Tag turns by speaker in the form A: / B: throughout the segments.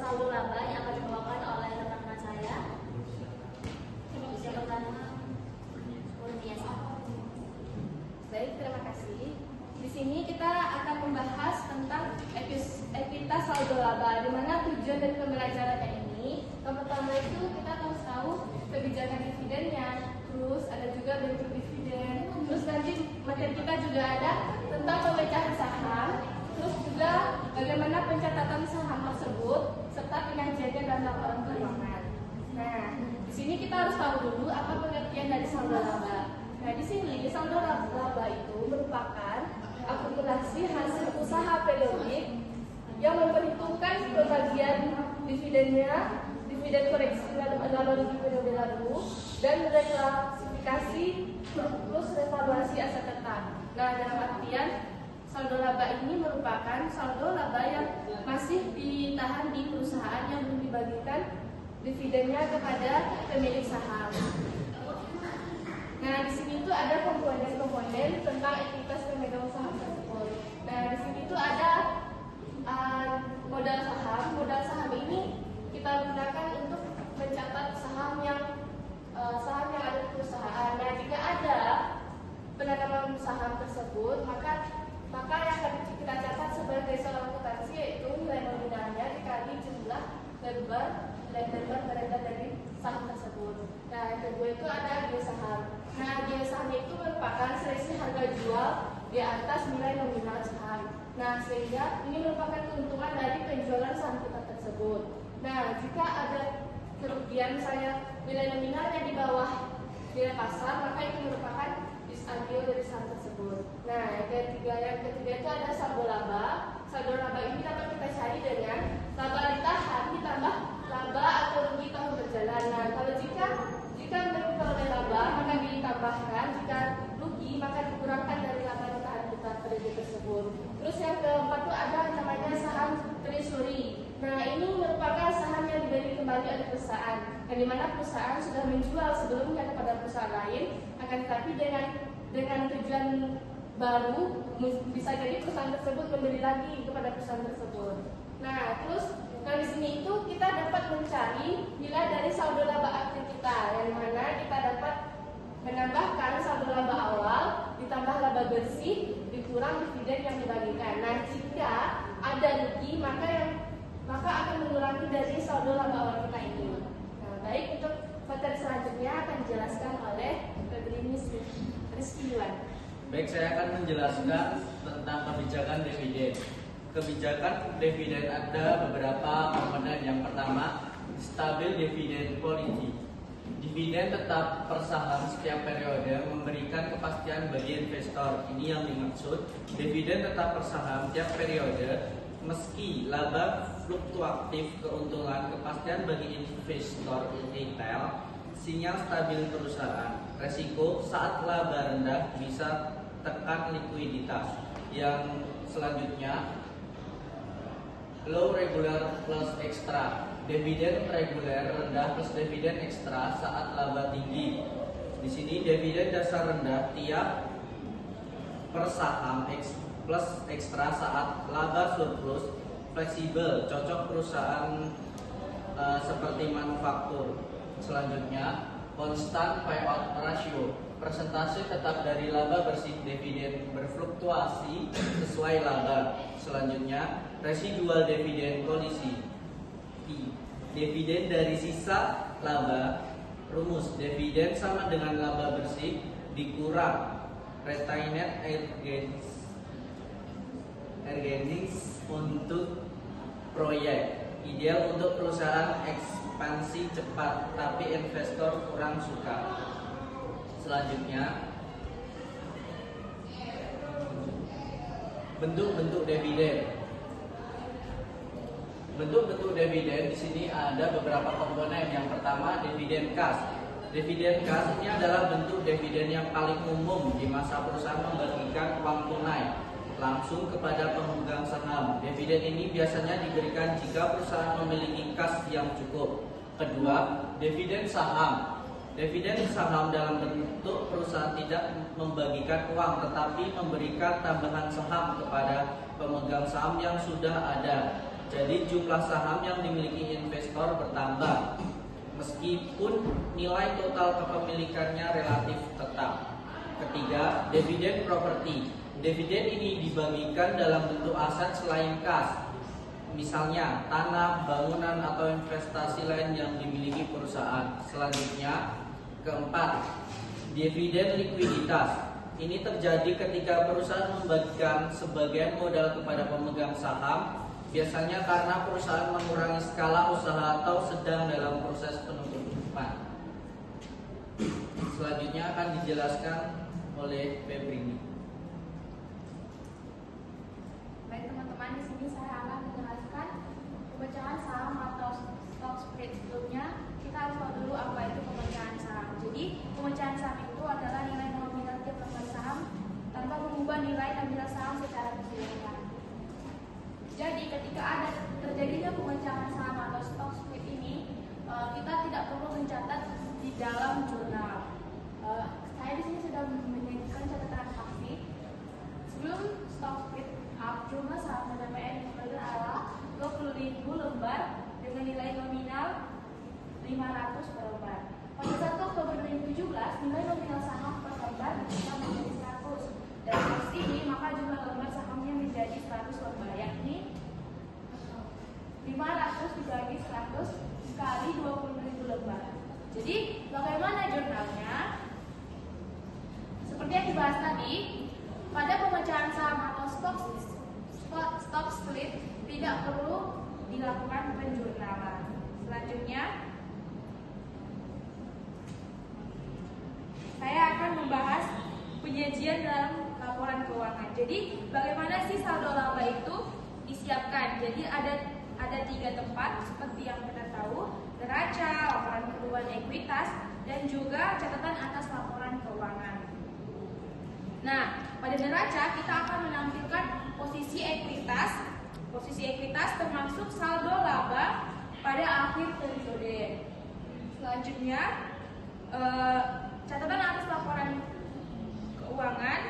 A: saldo laba yang akan dibawakan oleh rekan-rekan saya. Yang pertama, Kurniasa.
B: Baik, terima kasih. Di sini kita akan membahas tentang ekuitas saldo laba, di mana tujuan dari pembelajarannya ini. Yang pertama itu kita harus tahu kebijakan dividennya, terus ada juga bentuk dividen, terus nanti materi kita juga ada tentang pemecahan saham, terus juga bagaimana pencatatan saham tersebut serta penyajiannya dan laporan keuangan. Nah, di sini kita harus tahu dulu apa pengertian dari saldo laba. Nah, di sini saldo laba itu merupakan akumulasi hasil usaha periodik yang memperhitungkan pembagian dividennya, dividen koreksi laba rugi periode lalu, dan reklasifikasi plus revaluasi aset tetap. Nah, dalam artian saldo laba ini merupakan saldo laba yang masih ditahan di perusahaan yang belum dibagikan dividennya kepada pemilik saham. Nah, di sini itu ada komponen-komponen tentang ekuitas pemegang saham tersebut. Nah, di sini itu ada modal saham. Modal saham ini kita gunakan untuk mencatat saham yang ada di perusahaan. Nah, jika ada penanaman saham tersebut, maka yang akan kita catat sebagai seorang akuntansi yaitu nilai nominalnya dikali jumlah lembar beredar dari saham tersebut. Nah, yang kedua itu ada biaya saham. Nah, biaya saham itu merupakan selisih harga jual di atas nilai nominal saham. Nah, sehingga ini merupakan keuntungan dari penjualan saham kita tersebut. Nah, jika ada kerugian misalnya nilai nominalnya di bawah nilai pasar, maka itu merupakan disambil dari saham tersebut. Nah, yang ketiga itu ada saldo laba. Saldo laba ini dapat kita cari dengan laba ditahan ditambah laba atau rugi tahun berjalan. Nah, kalau jika memperoleh laba maka ditambahkan, jika rugi maka dikurangkan dari laba ditahan kita periode tersebut. Terus yang keempat itu ada namanya saham treasury. Nah, ini merupakan saham yang dibeli kembali oleh perusahaan, yang dimana perusahaan sudah menjual sebelumnya kepada perusahaan lain, akan tetapi dengan tujuan baru bisa jadi perusahaan tersebut membeli lagi kepada perusahaan tersebut. Nah, terus di sini itu kita dapat mencari nilai dari saldo laba akhir kita, yang mana kita dapat menambahkan saldo laba awal ditambah laba bersih dikurang dividen yang dibagikan. Nah, jika ada rugi maka akan mengurangi dari saldo laba awal kita ini. Nah, baik, untuk materi selanjutnya akan dijelaskan oleh Febrinis Rizky Yuan.
C: Baik, saya akan menjelaskan tentang kebijakan dividen. Kebijakan dividen ada beberapa komponen. Yang pertama, stabil dividen policy. Dividen tetap per saham setiap periode memberikan kepastian bagi investor. Ini yang dimaksud. Dividen tetap per saham setiap periode meski laba fluktuatif, keuntungan, kepastian bagi investor retail, sinyal stabil perusahaan. Resiko saat laba rendah bisa tekan likuiditas. Yang selanjutnya, low regular plus extra. Dividen reguler rendah plus dividen ekstra saat laba tinggi. Di sini dividen dasar rendah tiap per saham plus ekstra saat laba surplus. Fleksibel, cocok perusahaan seperti manufaktur. Selanjutnya, constant payout ratio. Persentase tetap dari laba bersih, dividen berfluktuasi sesuai laba. Selanjutnya, residual dividen policy. Dividen dari sisa laba. Rumus dividen sama dengan laba bersih dikurang retained earnings untuk proyek. Ideal untuk perusahaan ekspansi cepat, tapi investor kurang suka. Selanjutnya, bentuk-bentuk dividen. Bentuk-bentuk dividen di sini ada beberapa komponen. Yang pertama, dividen cash. Dividen cash ini adalah bentuk dividen yang paling umum di masa perusahaan membagikan uang tunai langsung kepada pemegang saham. Dividen ini biasanya diberikan jika perusahaan memiliki kas yang cukup. Kedua, dividen saham. Dividen saham dalam bentuk perusahaan tidak membagikan uang tetapi memberikan tambahan saham kepada pemegang saham yang sudah ada. Jadi jumlah saham yang dimiliki investor bertambah meskipun nilai total kepemilikannya relatif tetap. Ketiga, dividen properti. Dividen ini dibagikan dalam bentuk aset selain kas, misalnya tanah, bangunan, atau investasi lain yang dimiliki perusahaan. Selanjutnya, keempat, dividen likuiditas. Ini terjadi ketika perusahaan membagikan sebagian modal kepada pemegang saham, biasanya karena perusahaan mengurangi skala usaha atau sedang dalam proses penutupan. Selanjutnya akan dijelaskan oleh Febrini.
B: Baik teman-teman, di sini saya akan menjelaskan pemecahan saham atau stock split. Sebelumnya kita harus tahu dulu apa itu pemecahan saham. Jadi pemecahan saham itu adalah nilai nominal tiap lembar saham tanpa mengubah nilai ambil saham secara keseluruhan. Jadi ketika ada terjadinya pemecahan saham atau stock split ini, kita tidak perlu mencatat di dalam jurnal. Saya di sini sudah menyajikan catatan faksi. Sebelum stock split up, jumlah saham PDPN yang adalah 20.000 lembar dengan nilai nominal 500 per lembar. Pada 1 Oktober 2017, nilai nominal saham per lembar bertambah menjadi 100. Dari hasil ini, maka jumlah lembar sahamnya menjadi 100 lembar, yakni 500 dibagi 100 kali 20.000 lembar. Jadi, bagaimana jurnalnya? Seperti yang dibahas tadi, pada pemecahan saham atau stock split tidak perlu dilakukan penjurnalan. Selanjutnya, saya akan membahas penyajian dalam laporan keuangan. Jadi, bagaimana sih saldo laba itu disiapkan? Jadi ada 3 tempat seperti yang kita tahu: neraca, laporan perubahan ekuitas, dan juga catatan atas laporan keuangan. Nah, pada neraca kita akan menampilkan posisi ekuitas. Posisi ekuitas termasuk saldo laba pada akhir periode. Selanjutnya, catatan atas laporan keuangan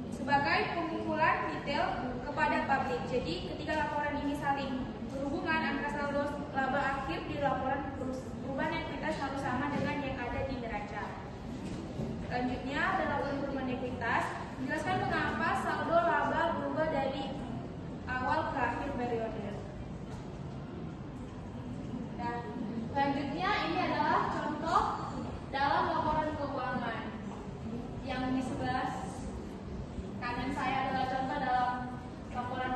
B: sebagai pengumpulan detail kepada publik. Jadi, ketika laporan ini saling berhubungan, angka saldo laba akhir di laporan perubahan ekuitas harus sama dengan yang ada di neraca. Selanjutnya, dalam perubahan ekuitas menjelaskan mengapa saldo laba berubah dari awal ke akhir periode. Dan selanjutnya ini adalah contoh dalam laporan keuangan. Yang di sebelah kanan saya adalah contoh dalam laporan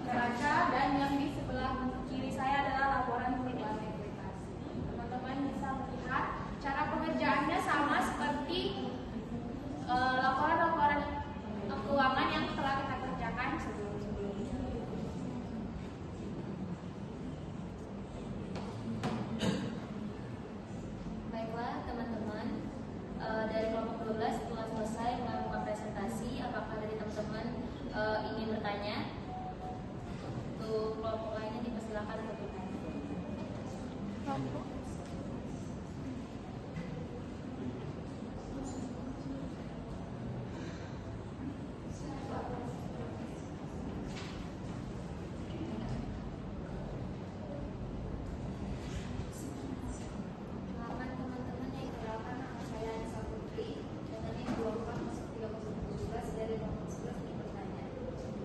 B: neraca, dan yang di sebelah kiri saya adalah laporan perubahan ekuitas. Teman-teman bisa melihat cara pengerjaannya sama seperti laporan-laporan keuangan yang telah kita kerjakan sebelum-sebelumnya.
A: Baiklah teman-teman, dari kelompok 12 telah selesai melakukan presentasi. Apakah dari teman-teman ingin bertanya? Untuk kelompok lainnya dipersilakan untuk bertanya.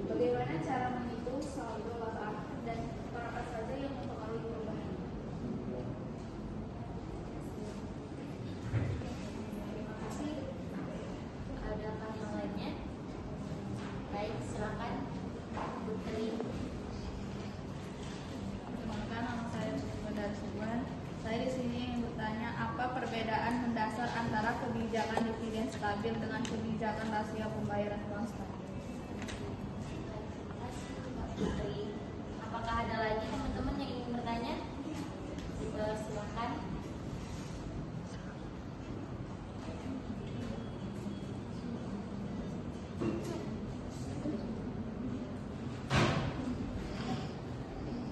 B: Bagaimana cara menghitung saldo laba akhir dan apa saja yang mempengaruhi perubahan?
A: Terima kasih. Adakah yang lainnya? Baik, silakan Putri.
D: Perkenalkan, nama saya Sukmadar Subhan. Saya di sini ingin bertanya, apa perbedaan mendasar antara kebijakan dividen stabil dengan kebijakan rasio pembayaran uang stabil?
A: Putri, apakah ada lagi teman-teman yang ingin bertanya? Silakan.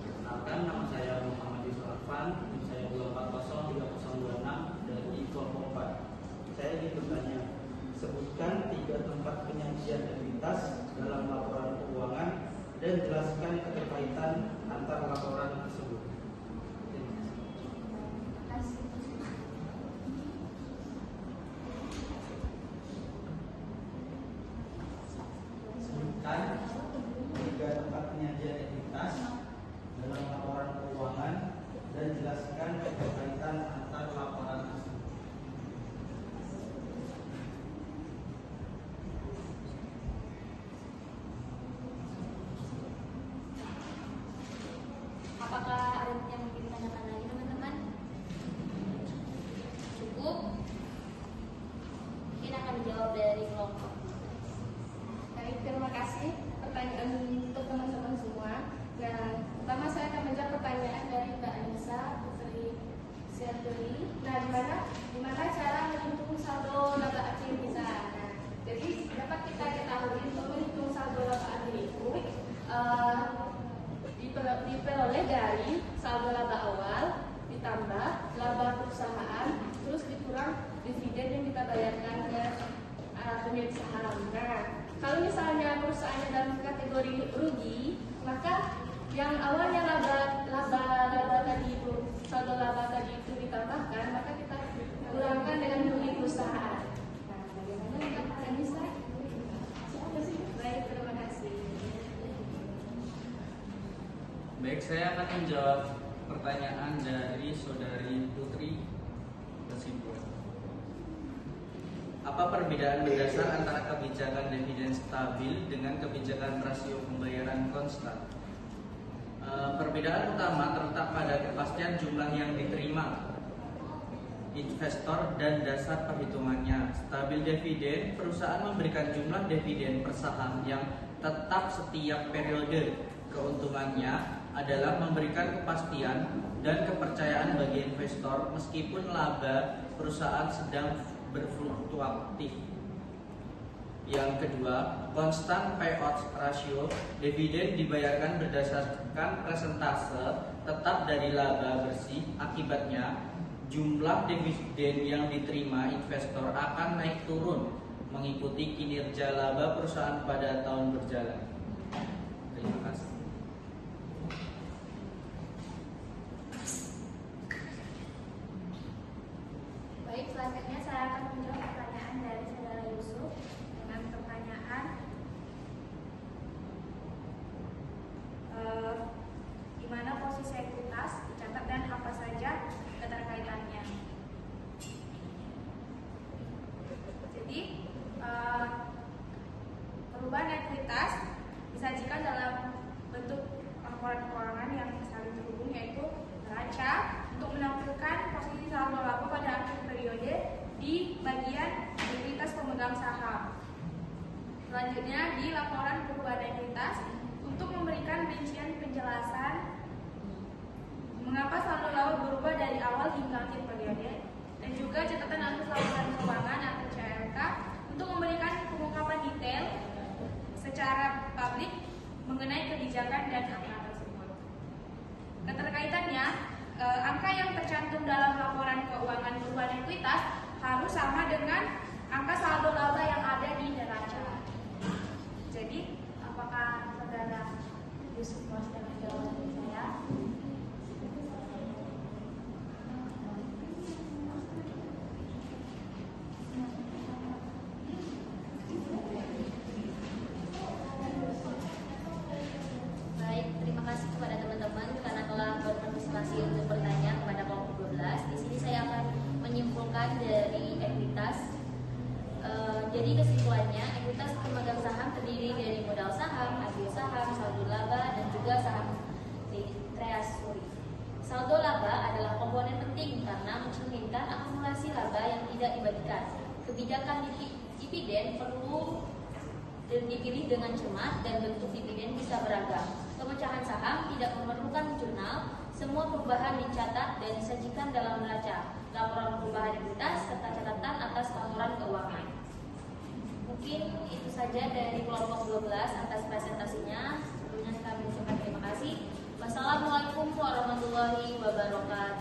C: Perkenalkan, nama saya Muhammad Yusuf Arfan, saya 2403026 dari kelompok 4. Saya ingin bertanya, sebutkan 3 tempat penyajian ekuitas dalam laporan keuangan dan jelaskan keterkaitan
A: Apakah ada yang mungkin ditanyakan lagi teman-teman? Cukup? Mungkin akan dijawab dari kelompok.
B: Baik, terima kasih pertanyaan untuk teman-teman semua. Nah, pertama saya akan menjawab pertanyaan dari Mbak Anissa Putri Sianturi. Nah, di mana cara menghitung saldo laba akhir kita? Nah, jadi dapat kita ketahui untuk menghitung saldo laba akhir itu diperoleh dari saldo laba awal ditambah laba perusahaan terus dikurang dividen yang kita bayarkan ke pemilik saham. Nah, kalau misalnya perusahaannya dalam kategori rugi, maka yang awalnya laba tadi itu saldo laba tadi itu ditambahkan, maka kita kurangkan dengan rugi perusahaan. Nah, bagaimana Mbak Anissa? Baik, terima kasih.
C: Baik, saya akan menjawab pertanyaan dari Saudari Putri Kesimpulan. Apa perbedaan mendasar antara kebijakan dividen stabil dengan kebijakan rasio pembayaran konstan? Perbedaan utama terletak pada kepastian jumlah yang diterima investor dan dasar perhitungannya. Stabil dividen, perusahaan memberikan jumlah dividen per saham yang tetap setiap periode. Keuntungannya adalah memberikan kepastian dan kepercayaan bagi investor meskipun laba perusahaan sedang berfluktuatif. Yang kedua, constant payout ratio, dividen dibayarkan berdasarkan persentase tetap dari laba bersih. Akibatnya, jumlah dividen yang diterima investor akan naik turun mengikuti kinerja laba perusahaan pada tahun berjalan. Terima kasih.
D: Baik, selanjutnya saya akan menjawab pertanyaan dari saudara Yusuf dengan pertanyaan di mana posisi ekuitas dicatat dan apa saja keterkaitannya. Jadi perubahan ekuitas disajikan dalam bentuk laporan keuangan yang saling terhubung, yaitu neraca, untuk menampilkan posisi saldo laba pada akhir periode di bagian ekuitas pemegang saham. Selanjutnya di laporan perubahan ekuitas untuk memberikan rincian penjelasan mengapa saldo laba berubah dari awal hingga akhir periode, dan juga catatan atas laporan keuangan atau CLK untuk memberikan pengungkapan detail secara publik mengenai kebijakan dan angka tersebut. Keterkaitannya, angka yang tercantum dalam laporan keuangan perubahan ekuitas harus sama dengan angka saldo laba yang ada di neraca. Jadi, apakah saudara Yusuf Mas dan menjawab saya?
A: Baik, terima kasih kepada teman-teman karena telah berpartisipasi untuk bertanya kepada kelompok 12. Di sini saya akan menyimpulkan dari ekuitas. Jadi kesimpulannya, ekuitas pemegang saham terdiri dari modal saham, hasil saham, saldo laba, dan juga saham treasury. Saldo laba adalah komponen penting karena mencerminkan akumulasi laba yang tidak dibagikan. Kebijakan dividen perlu dipilih dengan cermat dan bentuk dividen bisa beragam. Pemecahan saham tidak memerlukan jurnal, semua perubahan dicatat dan disajikan dalam neraca, laporan perubahan ekuitas, serta catatan atas laporan keuangan. Mungkin itu saja dari kelompok 12 atas presentasinya. Sebelumnya kami ucapkan terima kasih. Wassalamualaikum warahmatullahi wabarakatuh.